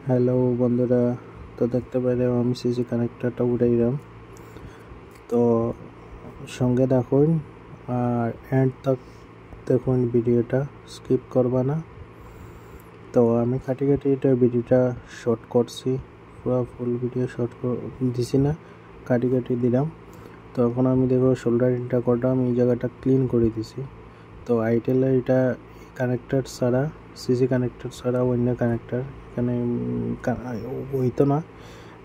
Hello বন্ধুরা, তো দেখতে পাইলাম আমি সিসি কানেক্টরটা উঠাইলাম। তো সঙ্গে দেখুন আর এন্ড তক দেখুন, ভিডিওটা স্কিপ করবা না। তো আমি কাটি এটা ভিডিওটা শর্ট করছি, পুরো ফুল ভিডিও শর্ট দিছি না, কাটি দিলাম। তো এখন আমি দেখো শোল্ডারিংটা করলাম, এই জায়গাটা ক্লিন করে দিছি। তো আইটেলের এটা কানেক্টর ছাড়া, সিসি কানেক্টর ছাড়া অন্য কানেক্টর এখানে হইতো না।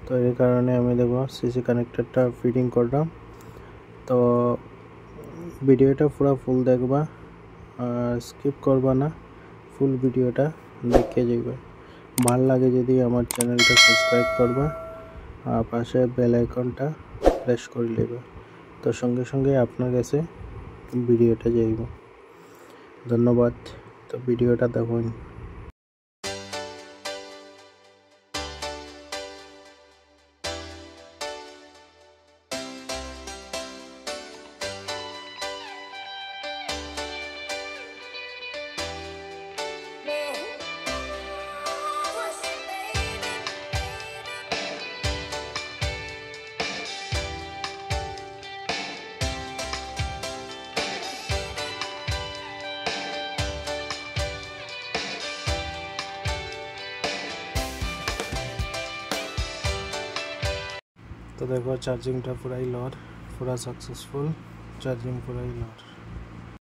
তো এর কারণে আমি দেখো সিসি কানেক্টরটা ফিটিং করলাম। তো ভিডিওটা পুরো ফুল দেখবা, স্কিপ করবা না, ফুল ভিডিওটা দেখে যাবে। ভালো লাগে যদি আমার চ্যানেলটা সাবস্ক্রাইব করবা আর পাশে বেল আইকনটা প্রেস করে নেবে। তো সঙ্গে সঙ্গে আপনার কাছে ভিডিওটা যাইব। ধন্যবাদ। তো ভিডিওটা দেখুন। तो देखो चार्जिंगटा पूरा सक्सेसफुल, चार्जिंग पूरा